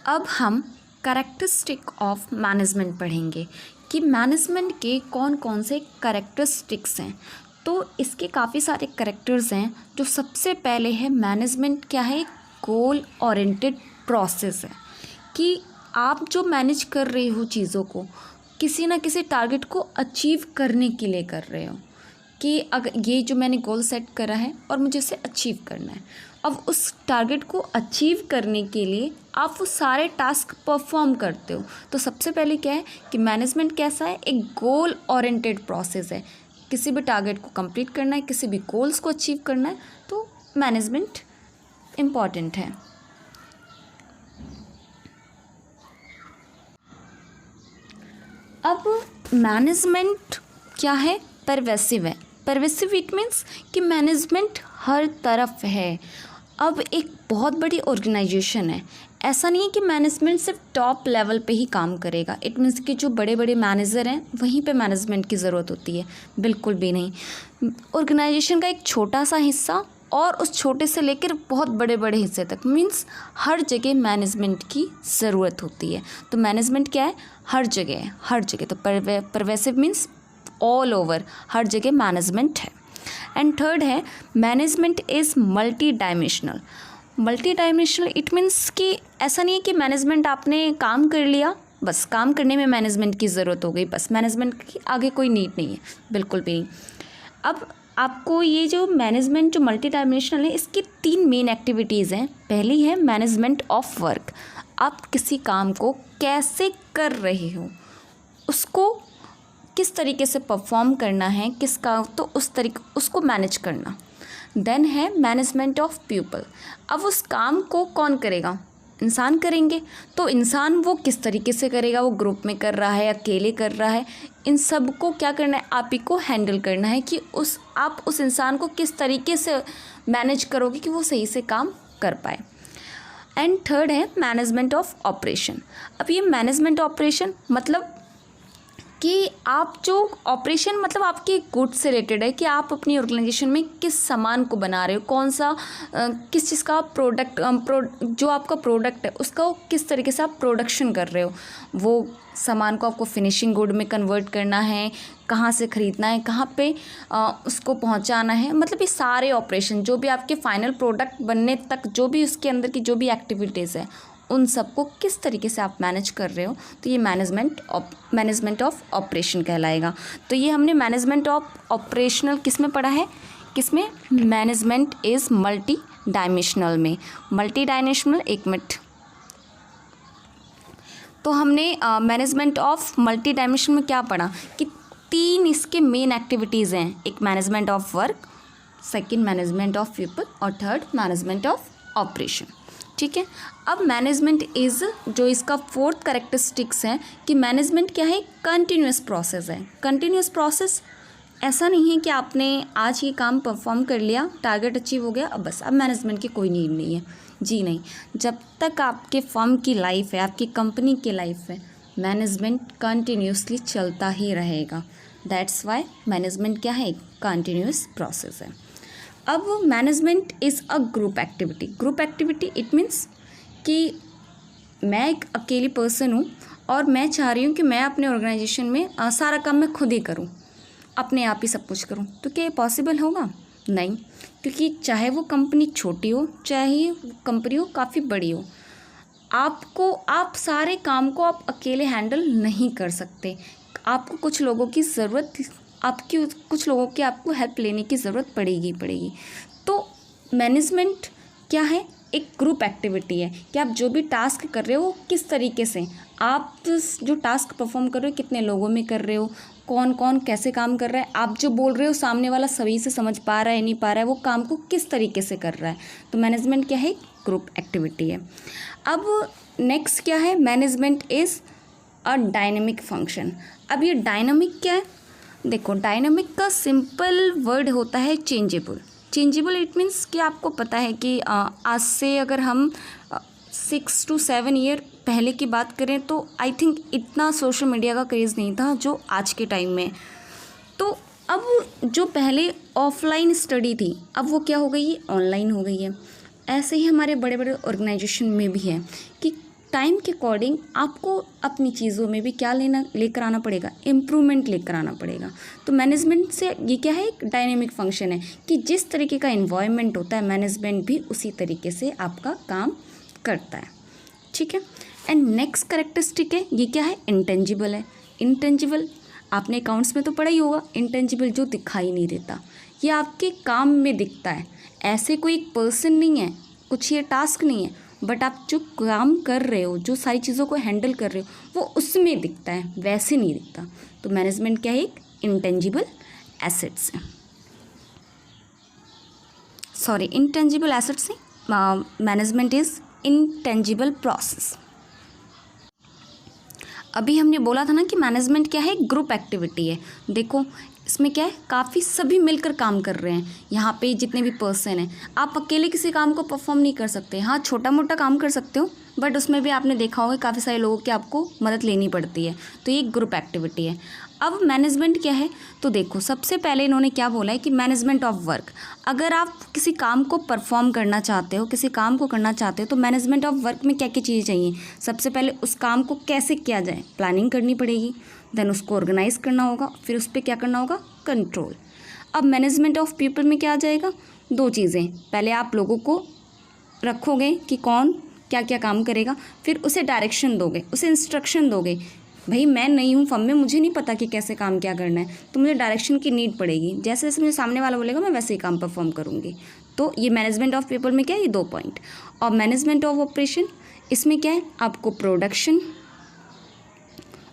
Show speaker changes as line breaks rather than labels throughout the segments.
अब हम characteristic of management पढ़ेंगे कि मैनेजमेंट के कौन कौन से कैरेक्टरिस्टिक्स हैं। तो इसके काफ़ी सारे कैरेक्टर्स हैं। जो सबसे पहले है, मैनेजमेंट क्या है, गोल ओरिएंटेड प्रोसेस है कि आप जो मैनेज कर रहे हो चीज़ों को किसी ना किसी टारगेट को अचीव करने के लिए कर रहे हो कि अगर ये जो मैंने गोल सेट करा है और मुझे इसे अचीव करना है, अब उस टारगेट को अचीव करने के लिए आप वो सारे टास्क परफॉर्म करते हो। तो सबसे पहले क्या है कि मैनेजमेंट कैसा है, एक गोल ओरिएंटेड प्रोसेस है। किसी भी टारगेट को कंप्लीट करना है, किसी भी गोल्स को अचीव करना है, तो मैनेजमेंट इम्पॉर्टेंट है। अब मैनेजमेंट क्या है, परवेसिव है। परवेसिव इट मीन्स कि मैनेजमेंट हर तरफ है। अब एक बहुत बड़ी ऑर्गेनाइजेशन है, ऐसा नहीं है कि मैनेजमेंट सिर्फ टॉप लेवल पे ही काम करेगा। इट मीन्स कि जो बड़े बड़े मैनेजर हैं वहीं पे मैनेजमेंट की ज़रूरत होती है, बिल्कुल भी नहीं। ऑर्गेनाइजेशन का एक छोटा सा हिस्सा और उस छोटे से लेकर बहुत बड़े बड़े हिस्से तक, मीन्स हर जगह मैनेजमेंट की ज़रूरत होती है। तो मैनेजमेंट क्या है, हर जगह है, हर जगह। तो परवेसिव मीन्स ऑल ओवर, हर जगह मैनेजमेंट है। एंड थर्ड है, management is multi dimensional. Multi dimensional it means कि ऐसा नहीं है कि मैनेजमेंट आपने काम कर लिया, बस काम करने में मैनेजमेंट की ज़रूरत हो गई, बस मैनेजमेंट की आगे कोई नीड नहीं है, बिल्कुल भी नहीं। अब आपको ये जो मैनेजमेंट जो मल्टी डायमेंशनल है, इसकी 3 मेन एक्टिविटीज़ हैं। पहली है मैनेजमेंट ऑफ वर्क। आप किसी काम को कैसे कर रहे हो, उसको किस तरीके से परफॉर्म करना है, किसका, तो उस तरीके उसको मैनेज करना। देन है मैनेजमेंट ऑफ पीपल। अब उस काम को कौन करेगा, इंसान करेंगे, तो इंसान वो किस तरीके से करेगा, वो ग्रुप में कर रहा है, अकेले कर रहा है, इन सब को क्या करना है, आप ही को हैंडल करना है कि आप उस इंसान को किस तरीके से मैनेज करोगे कि वो सही से काम कर पाए। एंड थर्ड है मैनेजमेंट ऑफ ऑपरेशन। अब ये मैनेजमेंट ऑपरेशन मतलब कि आप जो ऑपरेशन मतलब आपके गुड्स से रिलेटेड है कि आप अपनी ऑर्गेनाइजेशन में किस सामान को बना रहे हो, कौन सा किस चीज़ का प्रोडक्ट जो आपका प्रोडक्ट है उसका किस तरीके से आप प्रोडक्शन कर रहे हो, वो सामान को आपको फिनिशिंग गुड में कन्वर्ट करना है, कहाँ से ख़रीदना है, कहाँ पे उसको पहुँचाना है, मतलब ये सारे ऑपरेशन जो भी आपके फाइनल प्रोडक्ट बनने तक जो भी उसके अंदर की जो भी एक्टिविटीज़ है उन सबको किस तरीके से आप मैनेज कर रहे हो, तो ये मैनेजमेंट ऑफ ऑपरेशन कहलाएगा। तो ये हमने मैनेजमेंट ऑफ ऑपरेशनल किस में पढ़ा है, किसमें, मैनेजमेंट इज़ मल्टी डायमेंशनल में। मल्टी डायमेंशनल, एक मिनट, तो हमने मैनेजमेंट ऑफ मल्टी डायमेंशन में क्या पढ़ा कि 3 इसके मेन एक्टिविटीज़ हैं। एक management of work, second management of people और थर्ड मैनेजमेंट ऑफ ऑपरेशन। ठीक है। अब मैनेजमेंट इज़ जो इसका 4th कैरेक्टरिस्टिक्स है कि मैनेजमेंट क्या है, कंटिन्यूस प्रोसेस है। कंटिन्यूस प्रोसेस ऐसा नहीं है कि आपने आज ये काम परफॉर्म कर लिया, टारगेट अचीव हो गया, अब बस अब मैनेजमेंट की कोई नीड नहीं है, जी नहीं। जब तक आपके फर्म की लाइफ है, आपकी कंपनी की लाइफ है, मैनेजमेंट कंटिन्यूसली चलता ही रहेगा। दैट्स वाई मैनेजमेंट क्या है, कंटिन्यूस प्रोसेस है। अब management is a group activity. Group activity it means कि मैं एक अकेली पर्सन हूँ और मैं चाह रही हूँ कि मैं अपने ऑर्गेनाइजेशन में सारा काम मैं खुद ही करूँ, अपने आप ही सब कुछ करूँ, तो क्या ये पॉसिबल होगा, नहीं। क्योंकि चाहे वो कंपनी छोटी हो, चाहे वो कंपनी हो काफ़ी बड़ी हो, आप सारे काम को आप अकेले हैंडल नहीं कर सकते। आपको कुछ लोगों की ज़रूरत, कुछ लोगों की आपको हेल्प लेने की ज़रूरत पड़ेगी। तो मैनेजमेंट क्या है, एक ग्रुप एक्टिविटी है कि आप जो भी टास्क कर रहे हो किस तरीके से आप जो टास्क परफॉर्म कर रहे हो, कितने लोगों में कर रहे हो, कौन कौन कैसे काम कर रहा है, आप जो बोल रहे हो सामने वाला सही से समझ पा रहा है नहीं पा रहा है, वो काम को किस तरीके से कर रहा है। तो मैनेजमेंट क्या है, ग्रुप एक्टिविटी है। अब नेक्स्ट क्या है, management is a dynamic function. अब ये डायनेमिक क्या है, देखो डायनामिक का सिंपल वर्ड होता है चेंजेबल। चेंजेबल इट मीन्स कि आपको पता है कि आज से अगर हम 6 to 7 ईयर पहले की बात करें तो आई थिंक इतना सोशल मीडिया का क्रेज़ नहीं था जो आज के टाइम में। तो अब जो पहले ऑफलाइन स्टडी थी अब वो क्या हो गई है, ऑनलाइन हो गई है। ऐसे ही हमारे बड़े बड़े ऑर्गेनाइजेशन में भी है कि टाइम के अकॉर्डिंग आपको अपनी चीज़ों में भी क्या लेकर आना पड़ेगा, इम्प्रूवमेंट लेकर आना पड़ेगा। तो मैनेजमेंट से ये क्या है, एक डायनेमिक फंक्शन है कि जिस तरीके का इन्वायरमेंट होता है मैनेजमेंट भी उसी तरीके से आपका काम करता है। ठीक है। एंड नेक्स्ट कैरेक्टरिस्टिक है, ये क्या है, इंटेंजिबल है। इंटेंजिबल आपने अकाउंट्स में तो पढ़ा ही होगा, इंटेंजिबल जो दिखाई नहीं देता, ये आपके काम में दिखता है। ऐसे कोई एक पर्सन नहीं है, कुछ ये टास्क नहीं है, बट आप जो काम कर रहे हो, जो सारी चीज़ों को हैंडल कर रहे हो वो उसमें दिखता है, वैसे नहीं दिखता। तो मैनेजमेंट क्या है, एक इंटेंजिबल एसेट्स है, सॉरी इंटेंजिबल एसेट्स है। Management is intangible process. अभी हमने बोला था ना कि मैनेजमेंट क्या है, ग्रुप एक्टिविटी है। देखो इसमें क्या है, काफ़ी सभी मिलकर काम कर रहे हैं। यहाँ पे जितने भी पर्सन हैं, आप अकेले किसी काम को परफॉर्म नहीं कर सकते। हाँ, छोटा मोटा काम कर सकते हो, बट उसमें भी आपने देखा होगा काफ़ी सारे लोगों की आपको मदद लेनी पड़ती है। तो ये ग्रुप एक्टिविटी है। अब मैनेजमेंट क्या है, तो देखो सबसे पहले इन्होंने क्या बोला है कि मैनेजमेंट ऑफ वर्क। अगर आप किसी काम को परफॉर्म करना चाहते हो, किसी काम को करना चाहते हो, तो मैनेजमेंट ऑफ वर्क में क्या क्या चीज़ें चाहिए। सबसे पहले उस काम को कैसे किया जाए, प्लानिंग करनी पड़ेगी, देन उसको ऑर्गेनाइज करना होगा, फिर उस पर क्या करना होगा, कंट्रोल। अब मैनेजमेंट ऑफ पीपल में क्या आ जाएगा, दो चीज़ें। पहले आप लोगों को रखोगे कि कौन क्या क्या काम करेगा, फिर उसे डायरेक्शन दोगे, उसे इंस्ट्रक्शन दोगे। भाई मैं नहीं हूँ फर्म में, मुझे नहीं पता कि कैसे काम क्या करना है, तो मुझे डायरेक्शन की नीड पड़ेगी। जैसे जैसे मुझे सामने वाला बोलेगा मैं वैसे ही काम परफॉर्म करूँगी। तो ये मैनेजमेंट ऑफ पीपल में क्या है, ये 2 पॉइंट। और मैनेजमेंट ऑफ ऑपरेशन, इसमें क्या है, आपको प्रोडक्शन,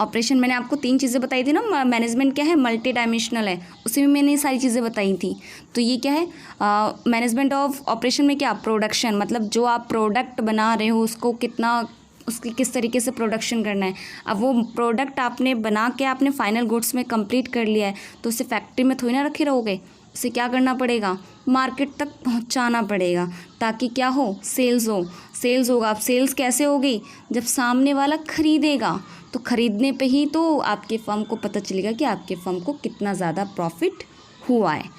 ऑपरेशन मैंने आपको 3 चीज़ें बताई थी ना। मैनेजमेंट क्या है, मल्टी डायमेंशनल है, उसी में मैंने ये सारी चीज़ें बताई थी। तो ये क्या है, मैनेजमेंट ऑफ ऑपरेशन में क्या, प्रोडक्शन, मतलब जो आप प्रोडक्ट बना रहे हो उसको उसकी किस तरीके से प्रोडक्शन करना है। अब वो प्रोडक्ट आपने बना के आपने फाइनल गुड्स में कंप्लीट कर लिया है, तो उसे फैक्ट्री में थोड़ी ना रखे रहोगे, उसे क्या करना पड़ेगा, मार्केट तक पहुंचाना पड़ेगा, ताकि क्या हो, सेल्स हो। सेल्स होगा, अब सेल्स कैसे होगी, जब सामने वाला खरीदेगा, तो ख़रीदने पे ही तो आपके फर्म को पता चलेगा कि आपके फर्म को कितना ज़्यादा प्रॉफिट हुआ है।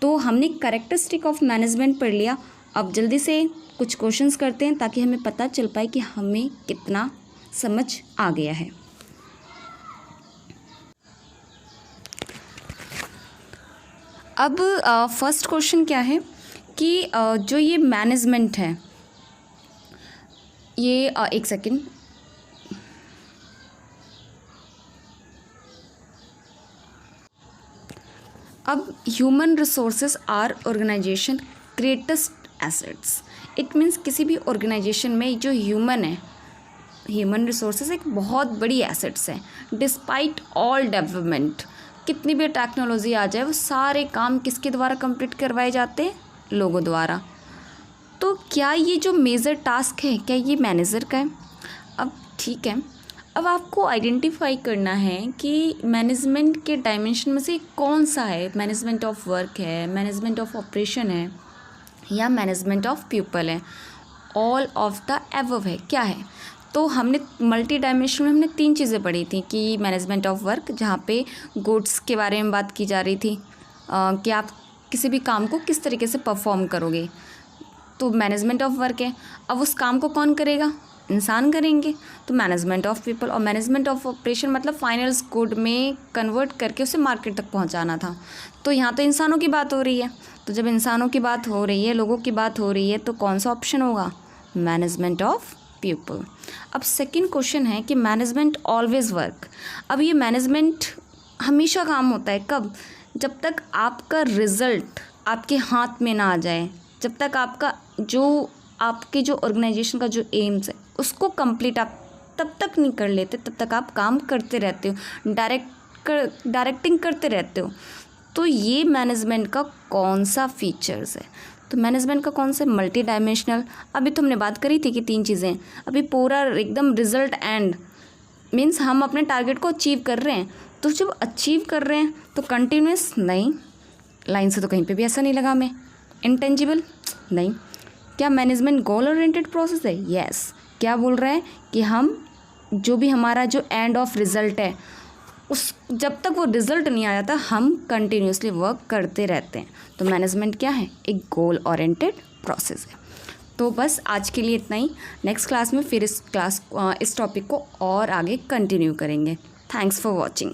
तो हमने कैरेक्टरिस्टिक ऑफ मैनेजमेंट पढ़ लिया। अब जल्दी से कुछ क्वेश्चंस करते हैं ताकि हमें पता चल पाए कि हमें कितना समझ आ गया है। अब फर्स्ट क्वेश्चन क्या है कि जो ये मैनेजमेंट है, ये एक सेकेंड, अब human resources are organization greatest assets. It means किसी भी ऑर्गेनाइजेशन में जो ह्यूमन है, ह्यूमन रिसोर्सेज एक बहुत बड़ी एसेट्स है। डिस्पाइट ऑल डेवलपमेंट, कितनी भी टेक्नोलॉजी आ जाए, वो सारे काम किसके द्वारा कंप्लीट करवाए जाते हैं, लोगों द्वारा। तो क्या ये जो मेजर टास्क है, क्या ये मैनेजर का है। अब ठीक है, अब आपको आइडेंटिफाई करना है कि मैनेजमेंट के डायमेंशन में से कौन सा है, मैनेजमेंट ऑफ वर्क है, मैनेजमेंट ऑफ ऑपरेशन है, या मैनेजमेंट ऑफ पीपल है। ऑल ऑफ द एबव है, क्या है। तो हमने मल्टी डायमेंशन में हमने 3 चीज़ें पढ़ी थी कि मैनेजमेंट ऑफ वर्क, जहाँ पे गुड्स के बारे में बात की जा रही थी कि आप किसी भी काम को किस तरीके से परफॉर्म करोगे, तो मैनेजमेंट ऑफ वर्क है। अब उस काम को कौन करेगा, इंसान करेंगे, तो मैनेजमेंट ऑफ पीपल। और मैनेजमेंट ऑफ ऑपरेशन मतलब फाइनल गुड में कन्वर्ट करके उसे मार्केट तक पहुंचाना था। तो यहाँ तो इंसानों की बात हो रही है, तो जब इंसानों की बात हो रही है, लोगों की बात हो रही है, तो कौन सा ऑप्शन होगा, मैनेजमेंट ऑफ पीपल। अब सेकंड क्वेश्चन है कि मैनेजमेंट ऑलवेज वर्क। अब ये मैनेजमेंट हमेशा काम होता है, कब, जब तक आपका रिजल्ट आपके हाथ में ना आ जाए, जब तक आपके जो ऑर्गेनाइजेशन का जो एम्स है उसको कंप्लीट आप तब तक नहीं कर लेते, तब तक आप काम करते रहते हो, डायरेक्टिंग करते रहते हो। तो ये मैनेजमेंट का कौन सा फीचर्स है, तो मैनेजमेंट का कौन सा, मल्टी डायमेंशनल। अभी तो हमने बात करी थी कि 3 चीज़ें, अभी पूरा एकदम रिजल्ट एंड मीन्स हम अपने टारगेट को अचीव कर रहे हैं। तो जब अचीव कर रहे हैं तो कंटिन्यूस नहीं, लाइन से तो कहीं पे भी ऐसा नहीं लगा मैं। इंटेंजिबल नहीं। क्या मैनेजमेंट गोल ओरिएंटेड प्रोसेस है, यस। क्या बोल रहा है कि हम जो भी हमारा जो एंड ऑफ रिज़ल्ट है, उस जब तक वो रिज़ल्ट नहीं आ जाता हम कंटिन्यूसली वर्क करते रहते हैं। तो मैनेजमेंट क्या है, एक गोल ओरिएंटेड प्रोसेस है। तो बस आज के लिए इतना ही। नेक्स्ट क्लास में फिर इस टॉपिक को और आगे कंटिन्यू करेंगे। Thanks for watching.